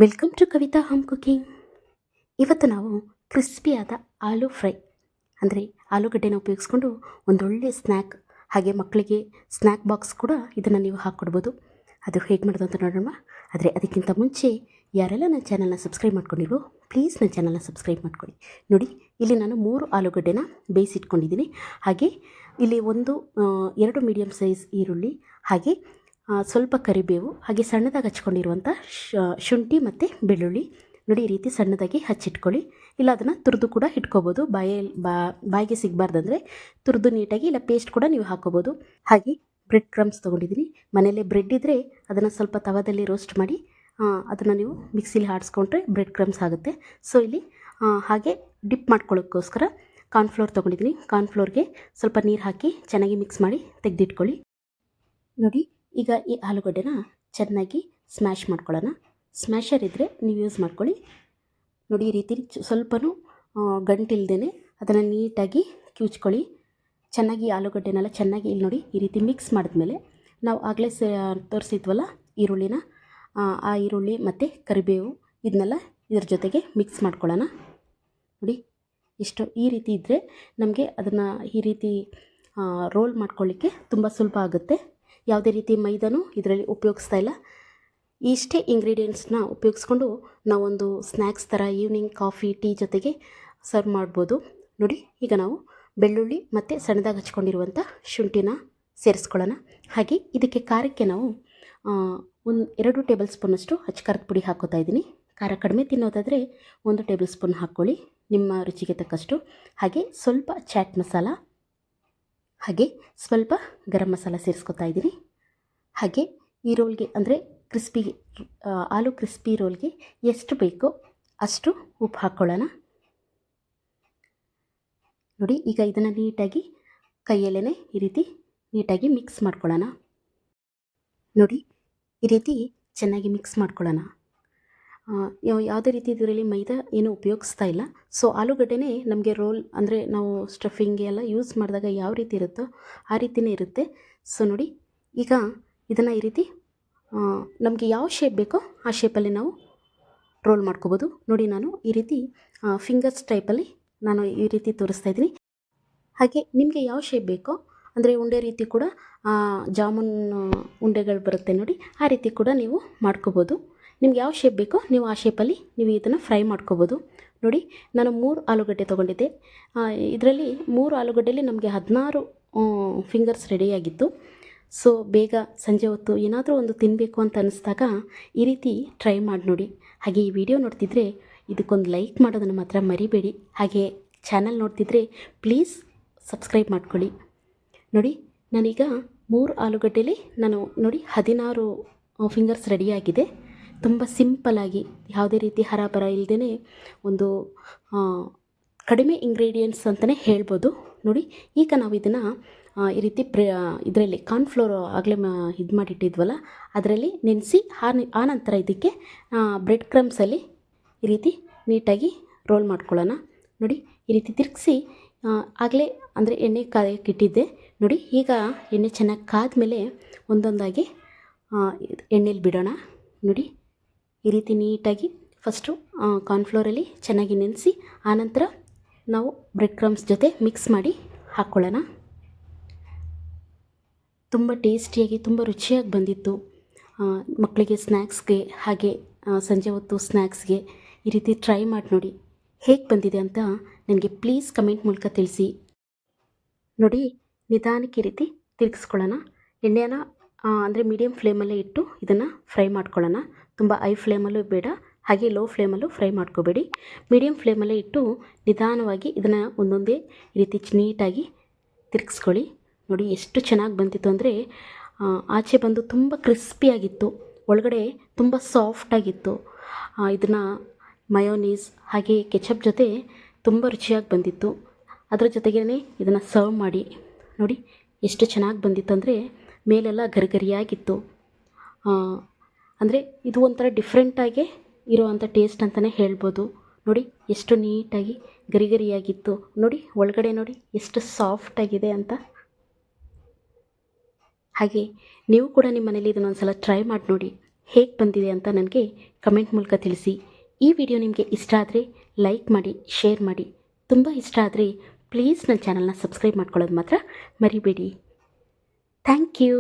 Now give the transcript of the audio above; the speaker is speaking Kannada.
Welcome to Kavita home cooking. ಇವತ್ತು ನಾವು ಕ್ರಿಸ್ಪಿಯಾದ ಆಲೂ ಫ್ರೈ ಅಂದರೆ ಆಲೂಗಡ್ಡೆನ ಉಪಯೋಗಿಸ್ಕೊಂಡು ಒಂದೊಳ್ಳೆ ಸ್ನ್ಯಾಕ್, ಹಾಗೆ ಮಕ್ಕಳಿಗೆ ಸ್ನ್ಯಾಕ್ ಬಾಕ್ಸ್ ಕೂಡ ಇದನ್ನು ನೀವು ಹಾಕ್ಕೊಡ್ಬೋದು. ಅದು ಹೇಗೆ ಮಾಡೋದು ಅಂತ ನೋಡೋಣ. ಆದರೆ ಅದಕ್ಕಿಂತ ಮುಂಚೆ ಯಾರೆಲ್ಲ ನನ್ನ ಚಾನಲ್ನ ಸಬ್ಸ್ಕ್ರೈಬ್ ಮಾಡ್ಕೊಂಡಿರೋ ಪ್ಲೀಸ್ ನನ್ನ ಚಾನಲ್ನ ಸಬ್ಸ್ಕ್ರೈಬ್ ಮಾಡ್ಕೊಳ್ಳಿ. ನೋಡಿ, ಇಲ್ಲಿ ನಾನು 3 ಆಲೂಗಡ್ಡೆನ ಬೇಯಿಸಿಟ್ಕೊಂಡಿದ್ದೀನಿ. ಹಾಗೆ ಇಲ್ಲಿ 2 ಮೀಡಿಯಮ್ ಸೈಜ್ ಈರುಳ್ಳಿ, ಹಾಗೆ ಸ್ವಲ್ಪ ಕರಿಬೇವು, ಹಾಗೆ ಸಣ್ಣದಾಗಿ ಹಚ್ಕೊಂಡಿರುವಂಥ ಶುಂಠಿ ಮತ್ತು ಬೆಳ್ಳುಳ್ಳಿ. ನೋಡಿ, ಈ ರೀತಿ ಸಣ್ಣದಾಗಿ ಹಚ್ಚಿಟ್ಕೊಳ್ಳಿ. ಇಲ್ಲ ಅದನ್ನು ತುರಿದು ಕೂಡ ಇಟ್ಕೋಬೋದು. ಬಾಯಿಗೆ ಸಿಗಬಾರ್ದಂದರೆ ತುರಿದು ನೀಟಾಗಿ, ಇಲ್ಲ ಪೇಸ್ಟ್ ಕೂಡ ನೀವು ಹಾಕ್ಕೋಬೋದು. ಹಾಗೆ ಬ್ರೆಡ್ ಕ್ರಮ್ಸ್ ತೊಗೊಂಡಿದ್ದೀನಿ. ಮನೆಯಲ್ಲೇ ಬ್ರೆಡ್ ಇದ್ದರೆ ಅದನ್ನು ಸ್ವಲ್ಪ ತವಾದಲ್ಲಿ ರೋಸ್ಟ್ ಮಾಡಿ ಅದನ್ನು ನೀವು ಮಿಕ್ಸಿಲಿ ಆಡಿಸ್ಕೊಂಡ್ರೆ ಬ್ರೆಡ್ ಕ್ರಮ್ಸ್ ಆಗುತ್ತೆ. ಸೊ ಇಲ್ಲಿ ಹಾಗೆ ಡಿಪ್ ಮಾಡ್ಕೊಳ್ಳೋಕ್ಕೋಸ್ಕರ ಕಾರ್ನ್ಫ್ಲೋರ್ ತೊಗೊಂಡಿದ್ದೀನಿ. ಕಾರ್ನ್ಫ್ಲೋರ್ಗೆ ಸ್ವಲ್ಪ ನೀರು ಹಾಕಿ ಚೆನ್ನಾಗಿ ಮಿಕ್ಸ್ ಮಾಡಿ ತೆಗೆದಿಟ್ಕೊಳ್ಳಿ. ನೋಡಿ, ಈಗ ಈ ಆಲೂಗಡ್ಡೆನ ಚೆನ್ನಾಗಿ ಸ್ಮ್ಯಾಶ್ ಮಾಡ್ಕೊಳ್ಳೋಣ. ಸ್ಮ್ಯಾಶರ್ ಇದ್ದರೆ ನೀವು ಯೂಸ್ ಮಾಡ್ಕೊಳ್ಳಿ. ನೋಡಿ, ಈ ರೀತಿ ಸ್ವಲ್ಪನೂ ಗಂಟಿಲ್ದೇ ಅದನ್ನು ನೀಟಾಗಿ ಕಿವುಚ್ಕೊಳ್ಳಿ. ಚೆನ್ನಾಗಿ ಆಲೂಗಡ್ಡೆನೆಲ್ಲ ಚೆನ್ನಾಗಿ ಇಲ್ಲಿ ನೋಡಿ ಈ ರೀತಿ ಮಿಕ್ಸ್ ಮಾಡಿದ್ಮೇಲೆ ನಾವು ಆಗಲೇ ತೋರಿಸಿದ್ವಲ್ಲ ಈರುಳ್ಳಿನ, ಆ ಈರುಳ್ಳಿ ಮತ್ತು ಕರಿಬೇವು ಇದನ್ನೆಲ್ಲ ಇದ್ರ ಜೊತೆಗೆ ಮಿಕ್ಸ್ ಮಾಡ್ಕೊಳ್ಳೋಣ. ನೋಡಿ, ಇಷ್ಟು ಈ ರೀತಿ ಇದ್ದರೆ ನಮಗೆ ಅದನ್ನು ಈ ರೀತಿ ರೋಲ್ ಮಾಡ್ಕೊಳ್ಳಿಕ್ಕೆ ತುಂಬ ಸುಲಭ ಆಗುತ್ತೆ. ಯಾವುದೇ ರೀತಿ ಮೈದಾನೂ ಇದರಲ್ಲಿ ಉಪಯೋಗಿಸ್ತಾ ಇಲ್ಲ. ಇಷ್ಟೇ ಇಂಗ್ರೀಡಿಯೆಂಟ್ಸ್ನ ಉಪಯೋಗಿಸ್ಕೊಂಡು ನಾವೊಂದು ಸ್ನ್ಯಾಕ್ಸ್ ಥರ ಈವ್ನಿಂಗ್ ಕಾಫಿ ಟೀ ಜೊತೆಗೆ ಸರ್ವ್ ಮಾಡ್ಬೋದು. ನೋಡಿ, ಈಗ ನಾವು ಬೆಳ್ಳುಳ್ಳಿ ಮತ್ತು ಸಣ್ಣದಾಗಿ ಹಚ್ಕೊಂಡಿರುವಂಥ ಶುಂಠಿನ ಸೇರಿಸ್ಕೊಳ್ಳೋಣ. ಹಾಗೆ ಇದಕ್ಕೆ ಖಾರಕ್ಕೆ ನಾವು 2 ಟೇಬಲ್ ಸ್ಪೂನಷ್ಟು ಖಾರದ ಪುಡಿ ಹಾಕೋತಾ ಇದ್ದೀನಿ. ಖಾರ ಕಡಿಮೆ ತಿನ್ನೋದಾದರೆ 1 ಟೇಬಲ್ ಸ್ಪೂನ್ ಹಾಕ್ಕೊಳ್ಳಿ, ನಿಮ್ಮ ರುಚಿಗೆ ತಕ್ಕಷ್ಟು. ಹಾಗೆ ಸ್ವಲ್ಪ ಚಾಟ್ ಮಸಾಲ, ಹಾಗೆ ಸ್ವಲ್ಪ ಗರಂ ಮಸಾಲ ಸೇರಿಸ್ಕೊತಾ ಇದ್ದೀನಿ. ಹಾಗೆ ಈ ರೋಲ್ಗೆ ಅಂದರೆ ಆಲೂ ಕ್ರಿಸ್ಪಿ ರೋಲ್ಗೆ ಎಷ್ಟು ಬೇಕೋ ಅಷ್ಟು ಉಪ್ಪು ಹಾಕ್ಕೊಳ್ಳೋಣ. ನೋಡಿ, ಈಗ ಇದನ್ನು ನೀಟಾಗಿ ಕೈಯಲ್ಲೇ ಈ ರೀತಿ ನೀಟಾಗಿ ಮಿಕ್ಸ್ ಮಾಡ್ಕೊಳ್ಳೋಣ. ನೋಡಿ, ಈ ರೀತಿ ಚೆನ್ನಾಗಿ ಮಿಕ್ಸ್ ಮಾಡ್ಕೊಳ್ಳೋಣ. ಯಾವುದೇ ರೀತಿ ಇದರಲ್ಲಿ ಮೈದಾ ಏನು ಉಪಯೋಗಿಸ್ತಾ ಇಲ್ಲ. ಸೊ ಆಲೂಗಡ್ಡೆನೇ ನಮಗೆ ರೋಲ್ ಅಂದರೆ ನಾವು ಸ್ಟಫಿಂಗ್ಗೆ ಎಲ್ಲ ಯೂಸ್ ಮಾಡಿದಾಗ ಯಾವ ರೀತಿ ಇರುತ್ತೋ ಆ ರೀತಿಯೇ ಇರುತ್ತೆ. ಸೊ ನೋಡಿ, ಈಗ ಇದನ್ನು ಈ ರೀತಿ ನಮಗೆ ಯಾವ ಶೇಪ್ ಬೇಕೋ ಆ ಶೇಪಲ್ಲಿ ನಾವು ರೋಲ್ ಮಾಡ್ಕೋಬೋದು. ನೋಡಿ, ನಾನು ಈ ರೀತಿ ಫಿಂಗರ್ಸ್ ಟೈಪಲ್ಲಿ ನಾನು ಈ ರೀತಿ ತೋರಿಸ್ತಾ ಇದ್ದೀನಿ. ಹಾಗೆ ನಿಮಗೆ ಯಾವ ಶೇಪ್ ಬೇಕೋ ಅಂದರೆ ಉಂಡೆ ರೀತಿ ಕೂಡ ಜಾಮೂನ್ ಉಂಡೆಗಳು ಬರುತ್ತೆ ನೋಡಿ, ಆ ರೀತಿ ಕೂಡ ನೀವು ಮಾಡ್ಕೋಬೋದು. ನಿಮ್ಗೆ ಯಾವ ಶೇಪ್ ಬೇಕೋ ನೀವು ಆ ಶೇಪಲ್ಲಿ ನೀವು ಇದನ್ನು ಫ್ರೈ ಮಾಡ್ಕೋಬೋದು. ನೋಡಿ, ನಾನು 3 ಆಲೂಗಡ್ಡೆ ತೊಗೊಂಡಿದ್ದೆ. ಇದರಲ್ಲಿ 3 ಆಲೂಗಡ್ಡೆಯಲ್ಲಿ ನಮಗೆ 16 ಫಿಂಗರ್ಸ್ ರೆಡಿಯಾಗಿತ್ತು. ಸೊ ಬೇಗ ಸಂಜೆ ಹೊತ್ತು ಏನಾದರೂ ಒಂದು ತಿನ್ನಬೇಕು ಅಂತ ಅನ್ನಿಸ್ದಾಗ ಈ ರೀತಿ ಟ್ರೈ ಮಾಡಿ ನೋಡಿ. ಹಾಗೆ ಈ ವಿಡಿಯೋ ನೋಡ್ತಿದ್ರೆ ಇದಕ್ಕೊಂದು ಲೈಕ್ ಮಾಡೋದನ್ನು ಮಾತ್ರ ಮರಿಬೇಡಿ. ಹಾಗೆ ಚಾನಲ್ ನೋಡ್ತಿದ್ರೆ ಪ್ಲೀಸ್ ಸಬ್ಸ್ಕ್ರೈಬ್ ಮಾಡ್ಕೊಳ್ಳಿ. ನೋಡಿ, ನಾನೀಗ 3 ಆಲೂಗಡ್ಡೆಯಲ್ಲಿ ನಾನು ನೋಡಿ 16 ಫಿಂಗರ್ಸ್ ರೆಡಿಯಾಗಿದೆ. ತುಂಬ ಸಿಂಪಲ್ಲಾಗಿ ಯಾವುದೇ ರೀತಿ ಹರಾಬರ ಇಲ್ಲದೇ ಒಂದು ಕಡಿಮೆ ಇಂಗ್ರೀಡಿಯೆಂಟ್ಸ್ ಅಂತಲೇ ಹೇಳ್ಬೋದು. ನೋಡಿ, ಈಗ ನಾವು ಇದನ್ನು ಈ ರೀತಿ ಇದರಲ್ಲಿ ಕಾರ್ನ್ಫ್ಲೋರ್ ಆಗಲೇ ಇದು ಮಾಡಿಟ್ಟಿದ್ವಲ್ಲ ಅದರಲ್ಲಿ ನೆನೆಸಿ ಆ ನಂತರ ಇದಕ್ಕೆ ಬ್ರೆಡ್ ಕ್ರಮ್ಸಲ್ಲಿ ಈ ರೀತಿ ನೀಟಾಗಿ ರೋಲ್ ಮಾಡ್ಕೊಳ್ಳೋಣ. ನೋಡಿ, ಈ ರೀತಿ ತಿರುಗಿಸಿ ಆಗಲೇ ಅಂದರೆ ಎಣ್ಣೆ ಕಾಯಕ್ಕಿಟ್ಟಿದ್ದೆ. ನೋಡಿ, ಈಗ ಎಣ್ಣೆ ಚೆನ್ನಾಗಿ ಕಾದ್ಮೇಲೆ ಒಂದೊಂದಾಗಿ ಎಣ್ಣೆಲಿ ಬಿಡೋಣ. ನೋಡಿ, ಈ ರೀತಿ ನೀಟಾಗಿ ಫಸ್ಟು ಕಾರ್ನ್ಫ್ಲೋರಲ್ಲಿ ಚೆನ್ನಾಗಿ ನೆನೆಸಿ ಆನಂತರ ನಾವು ಬ್ರೆಡ್ ಕ್ರಮ್ಸ್ ಜೊತೆ ಮಿಕ್ಸ್ ಮಾಡಿ ಹಾಕ್ಕೊಳ್ಳೋಣ. ತುಂಬ ಟೇಸ್ಟಿಯಾಗಿ ತುಂಬ ರುಚಿಯಾಗಿ ಬಂದಿತ್ತು. ಮಕ್ಕಳಿಗೆ ಸ್ನ್ಯಾಕ್ಸ್ಗೆ ಹಾಗೆ ಸಂಜೆ ಹೊತ್ತು ಸ್ನ್ಯಾಕ್ಸ್ಗೆ ಈ ರೀತಿ ಟ್ರೈ ಮಾಡಿ ನೋಡಿ. ಹೇಗೆ ಬಂದಿದೆ ಅಂತ ನನಗೆ ಪ್ಲೀಸ್ ಕಮೆಂಟ್ ಮೂಲಕ ತಿಳಿಸಿ. ನೋಡಿ, ನಿಧಾನಕ್ಕೆ ಈ ರೀತಿ ತಿರುಗಿಸ್ಕೊಳ್ಳೋಣ. ಎಣ್ಣೆನ ಅಂದರೆ ಮೀಡಿಯಮ್ ಫ್ಲೇಮಲ್ಲೇ ಇಟ್ಟು ಇದನ್ನು ಫ್ರೈ ಮಾಡ್ಕೊಳ್ಳೋಣ. ತುಂಬ ಹೈ ಫ್ಲೇಮಲ್ಲೂ ಬೇಡ, ಹಾಗೆ ಲೋ ಫ್ಲೇಮಲ್ಲೂ ಫ್ರೈ ಮಾಡ್ಕೋಬೇಡಿ. ಮೀಡಿಯಮ್ ಫ್ಲೇಮಲ್ಲೇ ಇಟ್ಟು ನಿಧಾನವಾಗಿ ಇದನ್ನು ಒಂದೊಂದೇ ಈ ರೀತಿ ನೀಟಾಗಿ ತಿರುಗಿಸ್ಕೊಳ್ಳಿ. ನೋಡಿ, ಎಷ್ಟು ಚೆನ್ನಾಗಿ ಬಂದಿತ್ತು ಅಂದರೆ ಆಚೆ ಬಂದು ತುಂಬ ಕ್ರಿಸ್ಪಿಯಾಗಿತ್ತು, ಒಳಗಡೆ ತುಂಬ ಸಾಫ್ಟಾಗಿತ್ತು. ಇದನ್ನು ಮಯೋನೀಸ್ ಹಾಗೆ ಕೆಚಪ್ ಜೊತೆ ತುಂಬ ರುಚಿಯಾಗಿ ಬಂದಿತ್ತು. ಅದರ ಜೊತೆಗೇ ಇದನ್ನು ಸರ್ವ್ ಮಾಡಿ. ನೋಡಿ, ಎಷ್ಟು ಚೆನ್ನಾಗಿ ಬಂದಿತ್ತು ಅಂದರೆ ಮೇಲೆಲ್ಲ ಗರಿಗರಿಯಾಗಿತ್ತು. ಅಂದರೆ ಇದು ಒಂಥರ ಡಿಫ್ರೆಂಟಾಗಿ ಇರೋವಂಥ ಟೇಸ್ಟ್ ಅಂತಲೇ ಹೇಳ್ಬೋದು. ನೋಡಿ, ಎಷ್ಟು ನೀಟಾಗಿ ಗರಿಗರಿಯಾಗಿತ್ತು. ನೋಡಿ, ಒಳಗಡೆ ನೋಡಿ ಎಷ್ಟು ಸಾಫ್ಟಾಗಿದೆ ಅಂತ. ಹಾಗೆ ನೀವು ಕೂಡ ನಿಮ್ಮ ಮನೇಲಿ ಇದನ್ನೊಂದು ಸಲ ಟ್ರೈ ಮಾಡಿ ನೋಡಿ. ಹೇಗೆ ಬಂದಿದೆ ಅಂತ ನನಗೆ ಕಮೆಂಟ್ ಮೂಲಕ ತಿಳಿಸಿ. ಈ ವಿಡಿಯೋ ನಿಮಗೆ ಇಷ್ಟ ಆದರೆ ಲೈಕ್ ಮಾಡಿ, ಶೇರ್ ಮಾಡಿ. ತುಂಬ ಇಷ್ಟ ಆದರೆ ಪ್ಲೀಸ್ ನನ್ನ ಚಾನಲ್ನ ಸಬ್ಸ್ಕ್ರೈಬ್ ಮಾಡ್ಕೊಳ್ಳೋದು ಮಾತ್ರ ಮರಿಬೇಡಿ. Thank you.